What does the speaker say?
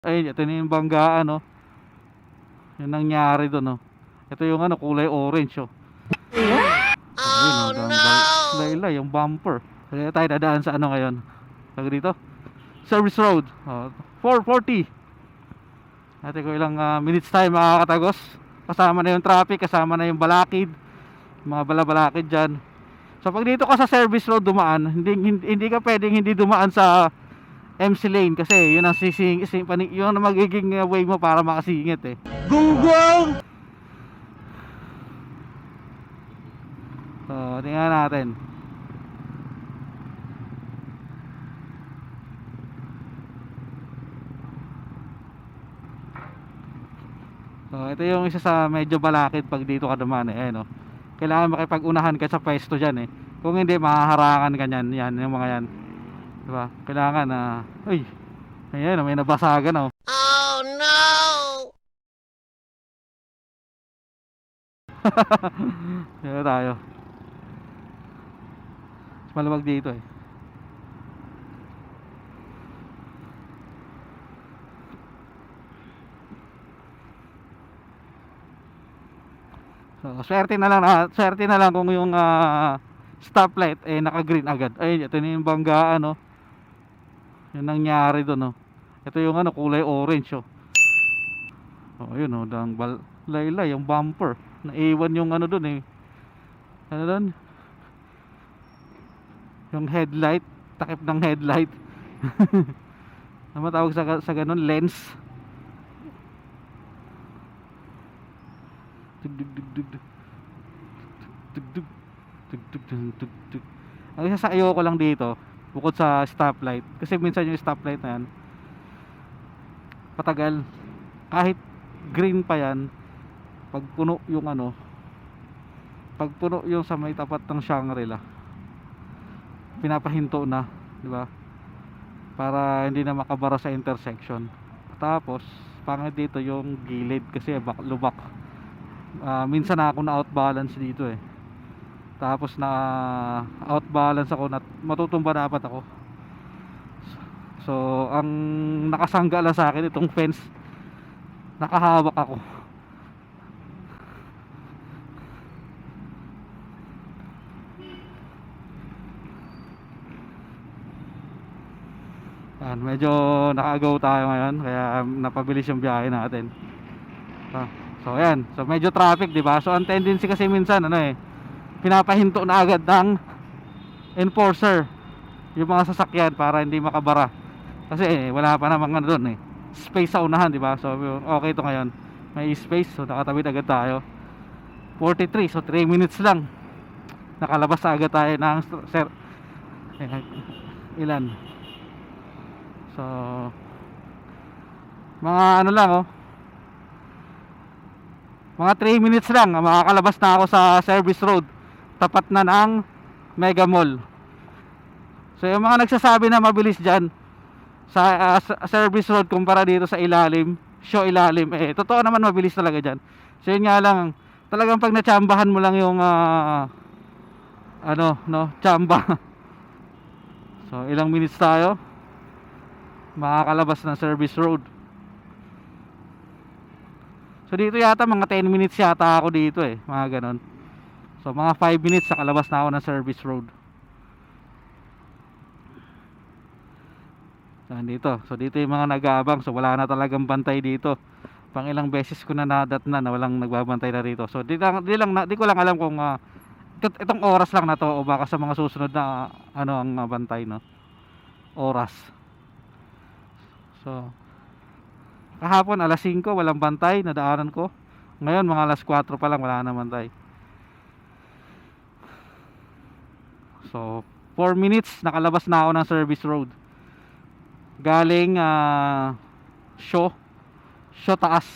Ayun, ito na yung banggaan, no? Yung nangyari doon, no? Ito yung ano, kulay orange, oh. Ayun, oh, laylay yung bumper. Kaya tayo dadaan sa ano ngayon? Tawag dito? Service road. Oh, 440. Natin ko ilang minutes tayo makakatagos. Kasama na yung traffic, kasama na yung balakid, mga balabalakid dyan. So pag dito ka sa service road dumaan, hindi ka pwedeng hindi dumaan sa MC lane kasi yun ang yun ang magiging way mo para makasingit eh. Gunggong! So tingnan natin. So ito yung isa sa medyo balakid pag dito ka dumaan eh, no. Kailangan makipag-unahan ka sa pwesto diyan eh. Kung hindi mahaharangan ka niyan, yan yung mga yan. 'Di ba? Kailangan na uy. Ayan, may nabasagan oh. Oh no! Dito tayo. Maluwag dito eh. So, swerte na lang kung yung stoplight eh naka-green agad. Ay, ito na yung banggaan, no. Yung nangyari doon, no. Ito yung ano, kulay orange, oh. Oh, ayun, oh, laylay yung bumper. Naiwan yung ano doon eh. Ano doon? Yung headlight, takip ng headlight. Ano matawag sa ganun? Lens. Ang isa sa ayoko lang dito, bukod sa stoplight, kasi minsan yung stoplight na yan patagal, kahit green pa yan, pag puno yung ano, pag puno yung sa may tapat ng Shangri-La, pinapahinto na, di ba? Para hindi na makabara sa intersection. Tapos pangit dito yung gilid kasi lubak. Minsan na ako na outbalance dito eh. Tapos na outbalance ako, matutumba dapat ako. So ang nakasangga lang sa akin itong fence, nakahawak ako. Medyo nakaagaw tayo ngayon kaya napabilis yung biyahe natin. So ayan, so medyo traffic, di ba? So ang tendency kasi minsan ano eh, pinapahinto na agad ng enforcer yung mga sasakyan para hindi makabara. Kasi wala pa namang ano doon eh, space sa unahan, di ba? So okay to ngayon. May space, so nakatawid agad tayo. 43, so 3 minutes lang. Nakalabas na agad tayo ng ilan. So mga ano lang oh, mga 3 minutes lang makakalabas na ako sa service road, tapat na ng Mega Mall. So yung mga nagsasabi na mabilis dyan sa service road kumpara dito sa ilalim, show ilalim, eh totoo naman mabilis talaga dyan. So yun nga lang, talagang pag natsambahan mo lang yung ano no, tsamba. So ilang minutes tayo makakalabas ng service road. So dito yata mga 10 minutes yata ako dito eh, mga ganon. So mga 5 minutes nakalabas na ako ng service road. So dito yung mga nag-aabang, so wala na talagang bantay dito. Pang ilang beses ko na nadatnan na walang nagbabantay na rito. So di ko lang alam kung itong oras lang na to o baka sa mga susunod na ano ang bantay, no, oras. So kahapon alas 5 walang bantay, nadaanan ko. Ngayon mga alas 4 pa lang wala na bantay. So 4 minutes nakalabas na ako ng service road. Galing show taas.